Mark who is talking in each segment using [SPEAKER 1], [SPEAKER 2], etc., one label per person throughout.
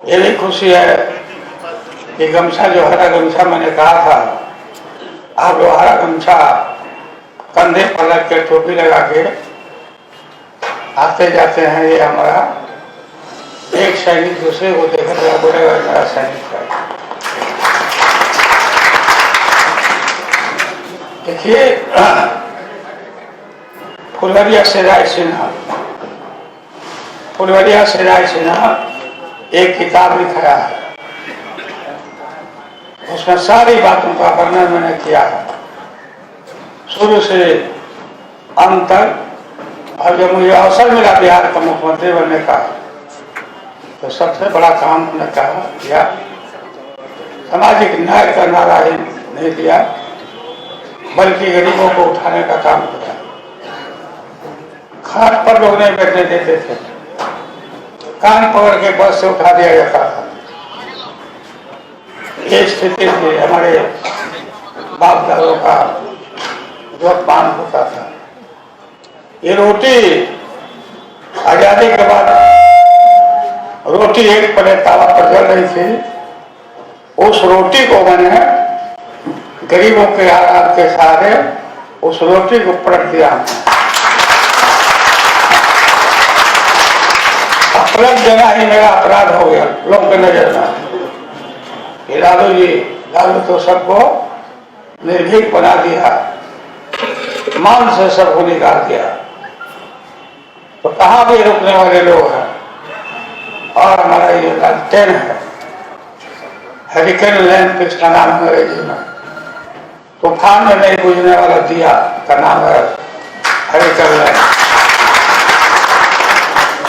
[SPEAKER 1] ये भी खुशी है कि गमछा जो हरा गमछा मैंने कहा था, आप जो हरा गमछा कंधे पर रख के टोपी लगा के आते जाते हैं, ये हमारा एक सैनिक दूसरे को देखकर बोलेगा मेरा सैनिक है। देखिए, फुलवरिया से राय सिन्हा एक किताब लिखाया है, उसमें सारी बातों का वर्णन मैंने किया है शुरू से अंत तक। और जब मुझे अवसर मिला बिहार का मुख्यमंत्री बनने का, तो सबसे बड़ा काम हमने किया, सामाजिक न्याय का नारा ही नहीं दिया, बल्कि गरीबों को उठाने का काम किया। खाट पर लोग नहीं बैठने देते थे, कान पकड़ के बस से उठा दिया जाता था। ये स्थिति थी, हमारे बाप दादों का जो अपमान होता था। ये रोटी आजादी के बाद रोटी एक प्लेट तावा पर जल रही थी, उस रोटी को मैंने गरीबों के आराम के सहारे उस रोटी को पलट दिया। पलट देना ही मेरा अपराध हो गया लोगों के नजर में। लालू तो सबको निर्भीक बना दिया, मान से सबको निकाल दिया, तो कहाँ भी रुकने वाले लोग हैं। और हमारा ये लालटेन है, हरिकेन लैंप इसका नाम है अंग्रेजी में, तूफान में नहीं बुझने वाला दिया का नाम है हरिकेन लैंप।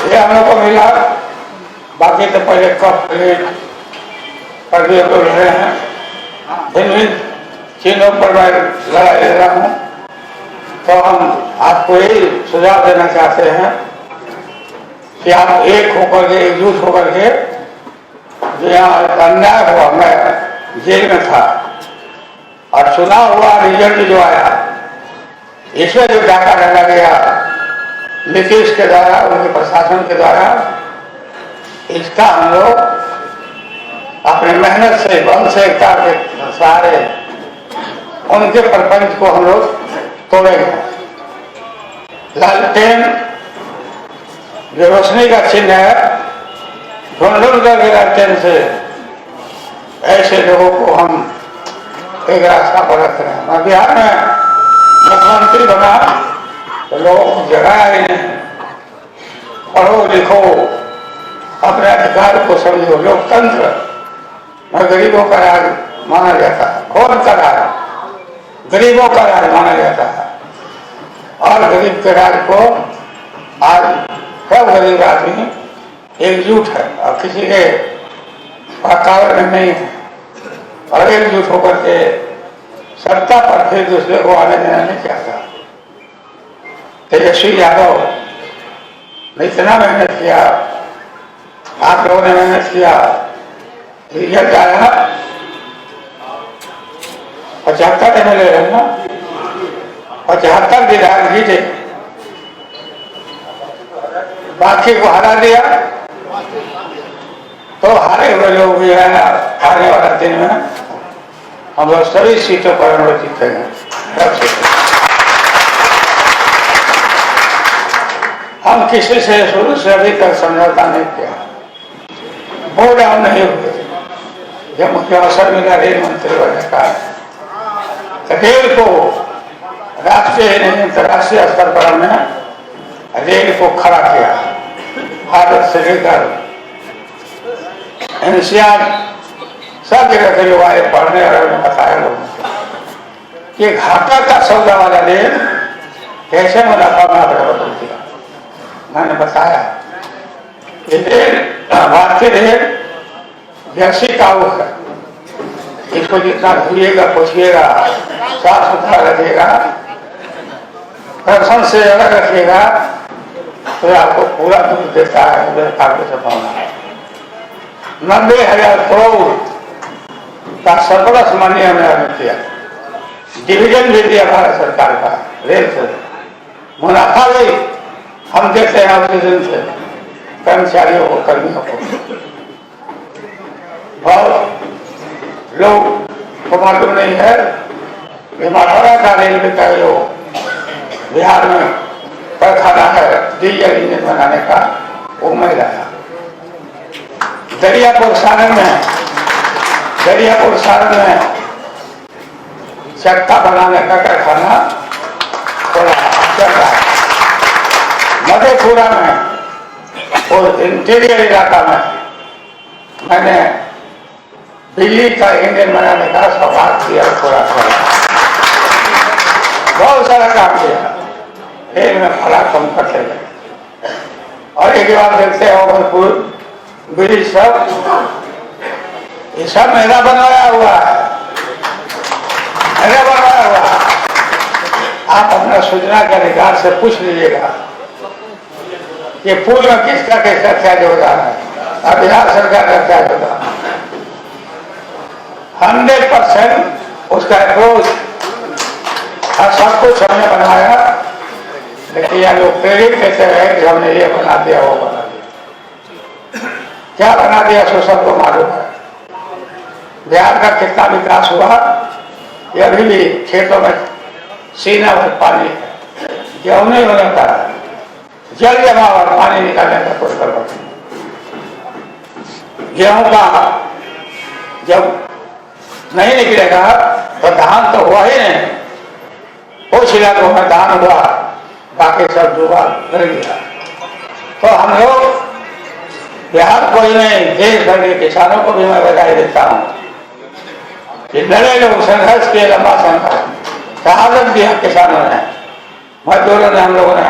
[SPEAKER 1] ये हम लोग को मिला, बाकी तो पहले कप प्लेट पर भी लोग रहे हैं। भिन्न चीनों पर मैं लड़ाई ले रहा हूँ, तो हम आपको यही सुझाव देना चाहते हैं कि आप एक होकर के, एकजुट होकर के, जो यहाँ अन्याय हुआ, मैं जेल में था और चुनाव हुआ, रिजल्ट जो आया, इसमें जो डाका डाला गया नीतीश के द्वारा, उनके प्रशासन के द्वारा, इसका हम लोग अपनी मेहनत से, बल से, एकता के सहारे उनके प्रपंच को हम लोग तोड़ेंगे। लालटेन जो रोशनी का चिन्ह है, ढूंढ के लालटेन से ऐसे लोगों को हम एक रास्ता पर रख रहे हैं। मैं बिहार में मुख्यमंत्री बना तो लोगों को जगाया ही नहीं, पढ़ो लिखो, अपने अधिकार को समझो। लोकतंत्र में गरीबों का राज माना जाता है, कौन का राज? गरीबों का राज माना जाता है। और गरीब के राज को आज सब गरीब आदमी एकजुट है और किसी के वातावरण में नहीं है, और एकजुट होकर के सत्ता पर फिर दूसरे को आने देना नहीं चाहता। तेजस्वी यादव ने इतना मेहनत किया, आप लोगों ने मेहनत किया, रिजल्ट आया 75 MLA है ना, 75 विधायक जीते, बाकी को हरा दिया। तो हारे हुए लोग भी है, आने वाला दिन में हम लोग सभी सीटों पर हम लोग जीतेंगे। हम किसी से शुरू से अभी तक समझौता नहीं किया, बोल डाउन नहीं हुए। जब मुझे अवसर मिला रेल मंत्री बनने का, तो रेल को राष्ट्रीय नहीं अंतर्राष्ट्रीय स्तर पर हमने रेल को खड़ा किया। भारत से लेकर NCR सब जगह के लोग आए पढ़ने, और बताया लोगों को कि घाटा का सौदा वाला रेल कैसे मुनाफा बराबर दिया। मैंने बताया कि रेल, भारतीय रेल जैसी काबू है, इसको जितना धुएगा, पोछिएगा, साफ सुथरा रखिएगा, प्रदूषण से अलग रखिएगा, तो आपको पूरा दूध देता है। काबू से पाना 90,000 करोड़ का सरप्लस मनी हमने किया, डिविडेंड भी दिया भारत सरकार का रेल से, मुनाफा भी हम देते हैं ऑक्सीजन से कर्मचारियों को, कर्मियों को। लोग को मालूम नहीं है कि मढ़ौरा का रेलवे का जो बिहार में कारखाना है डीजल इंजन बनाने का, वो मैं लाया। दरियापुर सारण में चक्का बनाने का कारखाना खोला चल रहा है। मधेपुरा में और इंटीरियर इलाका में मैंने बिजली का इंजन बनाने का सौभाग्य किया, थोड़ा बहुत सारा काम किया। एक में फला कम करते गए और एक बार देखते हो भरपूर ब्रिज सब, ये सब मेरा बनवाया हुआ है, मेरा बनवाया हुआ है। आप अपना सूचना के अधिकार से पूछ लीजिएगा ये पुल में किसका कैसा क्या योगदान है, बिहार सरकार का क्या योगदान है। 100% उसका अप्रोच और सब कुछ हमने बनवाया, लेकिन यह लोग प्रेरित देते रहे कि हमने ये बना दिया वो बना दिया। क्या बना दिया सो सबको मालूम है। बिहार का कितना विकास हुआ, ये अभी भी खेतों में सीना भर पानी है, गेहूं नहीं होने का जल जमा और पानी निकालने का कोई गड़बड़ नहीं। गेहूं का जब नहीं निकलेगा तो धान तो हुआ ही नहीं, कुछ इलाकों में धान हुआ, बाकी सब डूबा कर गया। तो हम लोग बिहार को ही नहीं, देश भर के किसानों को भी मैं बधाई देता हूँ कि लड़े लोग संघर्ष किए, लंबा संघर्ष, शहादत दिया किसानों ने, मजदूरों ने, हम लोगों ने,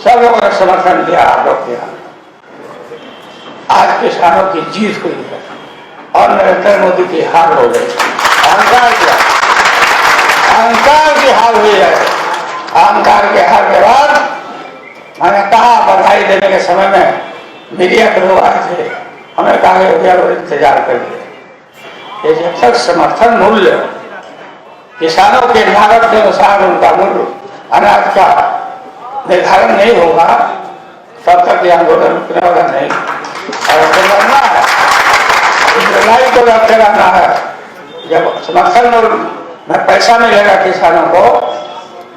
[SPEAKER 1] सब लोगों ने समर्थन दिया, आप लोग किया। आज किसानों की जीत हुई है और नरेंद्र मोदी की हार हो गई। अहंकार की हार हुई है। अहंकार के हार के बाद मैंने कहा, बधाई देने के समय में मीडिया के लोग आए थे, हमें कहा भैया इंतजार करिए, ये जब तक समर्थन मूल्य किसानों के लागत के अनुसार उनका मूल्य अनाज का निर्धारण नहीं होगा, तब तक ये आंदोलन रुकने वाला नहीं। और लड़ना है, इस लड़ाई को लड़ते रहना है। जब समर्थन में पैसा मिलेगा किसानों को,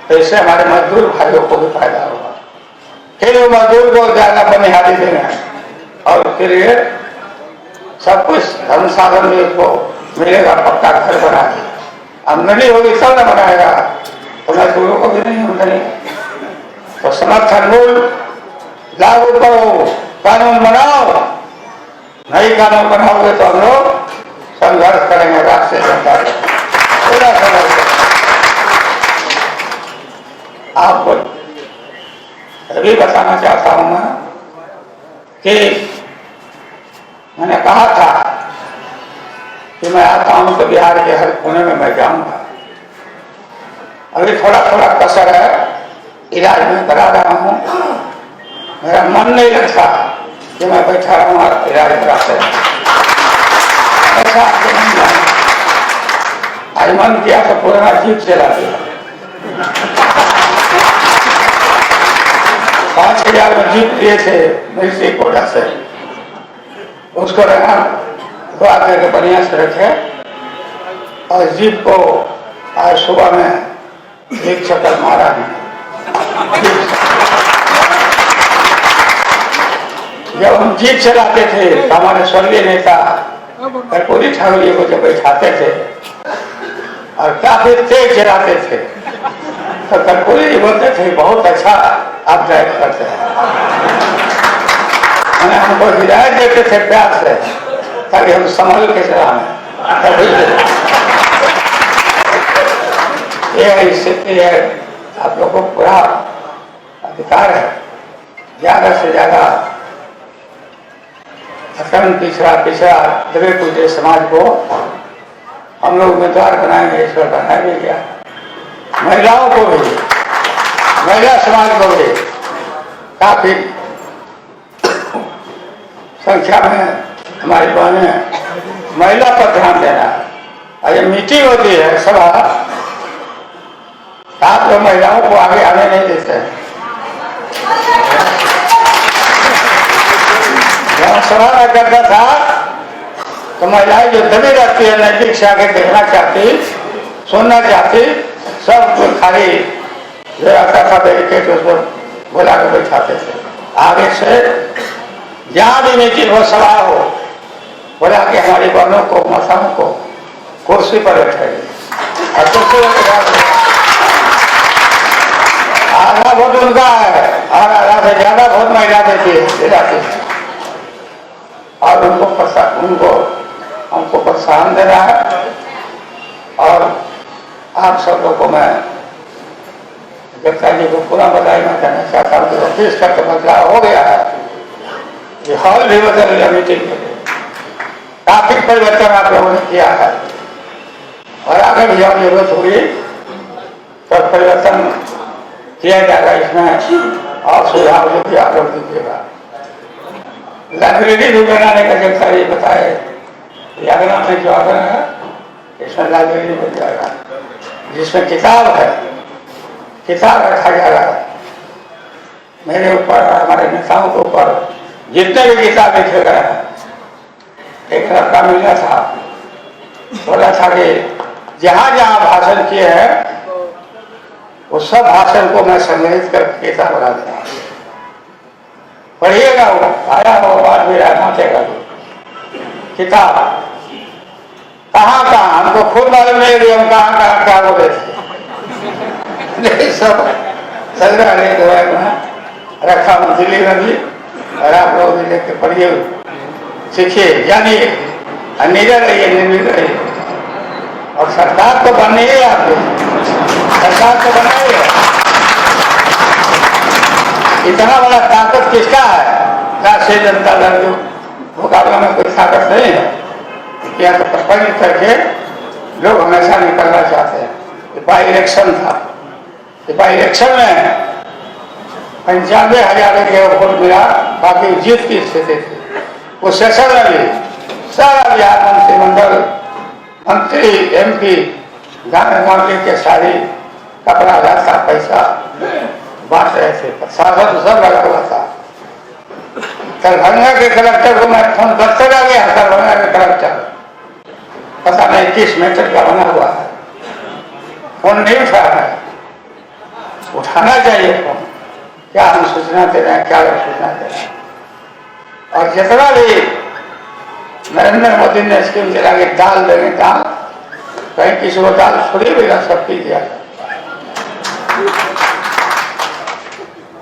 [SPEAKER 1] तो इससे हमारे मजदूर भाइयों को भी फायदा होगा। फिर वो मजदूर को ज्यादा बनिहारी देंगे और फिर ये सब कुछ धन साधन भी उसको मिलेगा, पक्का घर बना के। आमदनी होगी तब न बनाएगा, तो मजदूरों को भी नहीं आमदनी। तो समर्थन मूल्य लागू करो, कानून बनाओ, नई कानून बनाओगे तो हम लोग संघर्ष करेंगे राष्ट्रीय जनता पूरा संघर्ष। आपको अभी बताना चाहता हूं मैं कि मैंने कहा था कि मैं आता हूं तो बिहार के हर कोने में मैं जाऊंगा। अभी थोड़ा थोड़ा कसर है, इलाज में करा रहा हूं। मेरा मन नहीं लगता कि मैं बैठा रहूं और इलाज कराते ऐसा आज मन किया तो पुराना जीप चला दिया। 5,000 में जीप दिए थे मिर्ची कोटा से, उसको रखा दुआ करके बढ़िया से रखे और जीप को आज सुबह में एक चक्कर मारा है। जब हम जीप चलाते थे तो हमारे स्वर्गीय नेता कर्पूरी ठाकुर जी को जब बैठाते थे और काफी तेज चलाते थे तो कर्पूरी जी बोलते थे बहुत अच्छा आप ड्राइव करते हैं। मैंने हमको हिदायत देते थे प्यार से ताकि हम संभल के चलाएं। ये स्थिति है, आप लोगों को पूरा अधिकार है ज्यादा से ज्यादा पिछड़ा दबे टूटे समाज को हम लोग उम्मीदवार बनाएंगे। ईश्वर बनाया भी क्या, महिलाओं को भी, महिला समाज को भी काफी संख्या में हमारी बहनें महिला पर ध्यान देना है। और ये मीटिंग होती है सभा, आप लोग महिलाओं को आगे आने नहीं देते हैं। जब सभा में करता था तो तो महिलाएं जो दबी रहती है, नजदीक से आके देखना चाहती, सुनना चाहती, सब खाली जो आता था बैरिकेड उसको बुला के बैठाते थे। आगे से जहां भी मीटिंग हो, सभा हो, बुला के हमारी बहनों को, माताओं को कुर्सी पर बैठाइए और कुर्सी पर आधा वोट उनका है और आधा से ज्यादा वोट महिला देती है और उनको हमको प्रोत्साहन दे रहा है। और आप सब लोगों को मैं जगता जी को पूरा बधाई मैं कहना चाहता हूँ कि ऑफिस का तो बदलाव हो गया है, ये हॉल भी बदल गया मीटिंग के लिए, काफी परिवर्तन आप लोगों ने किया है और आगे भी जब जरूरत होगी तो परिवर्तन किया जाएगा इसमें और सुझाव जो भी आप लोग दीजिएगा। लाइब्रेरी भी बनाने का जगता जी बताए, अगला में जो आगे है इसमें लाइब्रेरी बन जाएगा जिसमें किताब है, किताब रखा जाएगा। मेरे ऊपर, हमारे नेताओं के ऊपर जितने भी किताब लिखे गए हैं, एक लड़का मिला था, बोला था कि जहां जहां भाषण किए हैं वो सब भाषण को मैं संग्रहित करके किताब बना दूंगा, पढ़िएगा। वो आया हो बाद में बांटेगा किताब कहाँ कहाँ हमको खुद मालूम नहीं कि हम कहाँ कहाँ क्या बोले थे सब संग्रह रखा हूँ दिल्ली में भी, और आप लोग भी लेके पढ़िए, सीखिए, जानिए और निडर रहिए, निर्भीक रहिए। और सरकार तो बननी है, आपको सरकार तो बनाइए। इतना बड़ा ताकत किसका है? राष्ट्रीय जनता दल जो मुकाबला में कोई ताकत नहीं है, यहाँ तो प्रपंच करके लोग हमेशा निकलना चाहते हैं। बाई इलेक्शन था, बाई इलेक्शन में 95,000 के वोट मिला, बाकी जीत की स्थिति थी। उस सेशन में भी सारा बिहार मंत्रिमंडल, मंत्री, MP गाँव गाँव लेके सारी कपड़ा लता पैसा बांट रहे थे, प्रशासन सब लगा हुआ था। दरभंगा के कलेक्टर को मैं फोन करते रह गया, दरभंगा के कलेक्टर पता नहीं किस मीटर का बना हुआ है, फोन नहीं उठा रहा है। उठाना चाहिए फोन, क्या हम सूचना दे रहे हैं, क्या सूचना दे रहे हैं। और जितना भी नरेंद्र मोदी ने स्कीम चला के दाल देंगे, दाल कहीं किसी को दाल थोड़ी भी ना, सब पी दिया।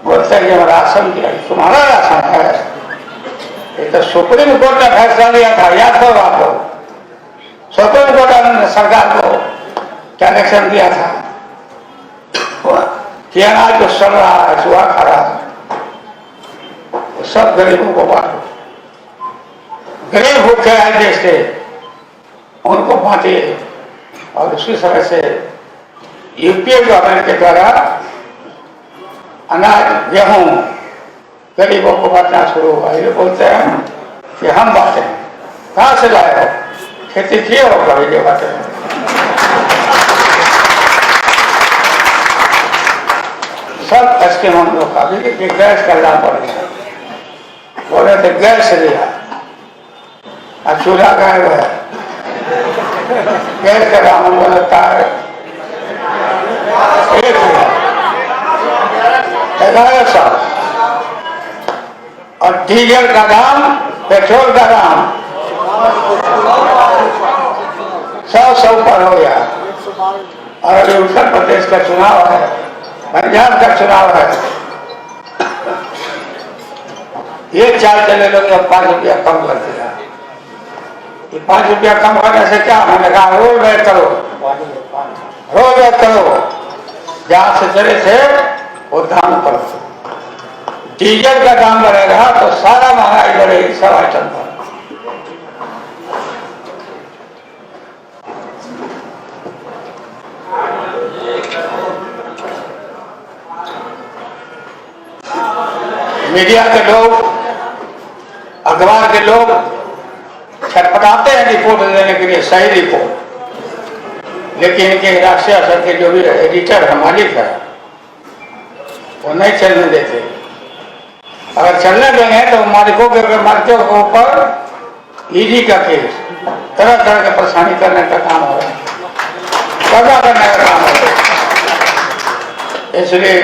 [SPEAKER 1] बोलते हैं राशन दिया, तुम्हारा राशन है, ये तो सुप्रीम कोर्ट ने फैसला लिया था, याद करो आप लोग। सुप्रीम कोर्ट ने सरकार को क्या इलेक्शन दिया था कि अनाज जो सड़ रहा है, चूहा खा रहा है, सब गरीबों को बांटो। गरीब भूखे आए देश के, उनको बांटिए। और उसी तरह से यूपीए गवर्नमेंट के द्वारा अनाज, गेहूं गरीबों को बांटना शुरू हुआ। ये बोलते हैं कि हम बांटे, कहाँ से लाए हो, खेती किए हो कभी जो बांटे। सब स्कीम हम लोग का भी गैस का दाम बढ़ गया, बोले थे गैस लिया और चूल्हा गायब है, गैस का दाम हमको लगता है 1100 और डीजल का दाम, पेट्रोल का दाम 100 ऊपर हो गया। और अभी उत्तर प्रदेश का चुनाव है, पंजाब का चुनाव है, ये चाल चले लोग 5 रुपया कम कर दिया। 5 रुपया कम करने से क्या, मैंने कहा रोड बैक करो, रोड बैक करो, जहां से चले थे वो दाम पर। डीजल का दाम बढ़ेगा तो सारा महंगाई बढ़ेगी, सब आइटम पर। मीडिया के लोग, अखबार के लोग छटपटाते हैं रिपोर्ट देने के लिए, सही रिपोर्ट, लेकिन इनके राष्ट्रीय स्तर के जो भी एडिटर है, मालिक है, वो नहीं चलने देते। अगर चलने देंगे तो मालिकों के ऊपर ईडी का केस, तरह तरह के परेशानी करने का काम हो रहा है, कब्जा करने का काम हो रहा है। इसलिए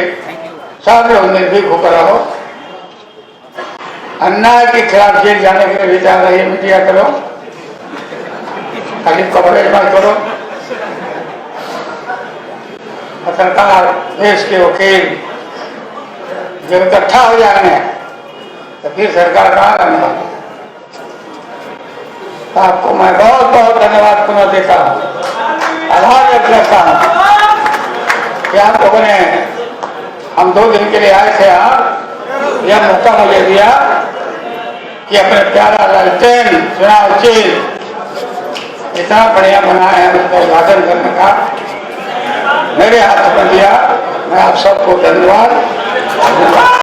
[SPEAKER 1] सब लोग निर्भीक होकर रहो। अन्याय के खिलाफ जेल जाने के लिए विचार रही मीडिया करो, खाली कवरेज मत करो। सरकार, देश के वकील जब इकट्ठा हो जाएंगे तो फिर सरकार कहाँ करने वाली। आपको मैं बहुत बहुत धन्यवाद पुनः देता हूँ, आभार व्यक्त करता हूँ कि आप लोगों ने, हम 2 दिन के लिए आए थे यहाँ, यह मौका मुझे दिया कि अपने प्यारा लालटेन चुनाव चिन्ह इतना बढ़िया बनाए हैं, उसका उद्घाटन करने का मेरे हाथ में दिया। मैं आप सबको धन्यवाद।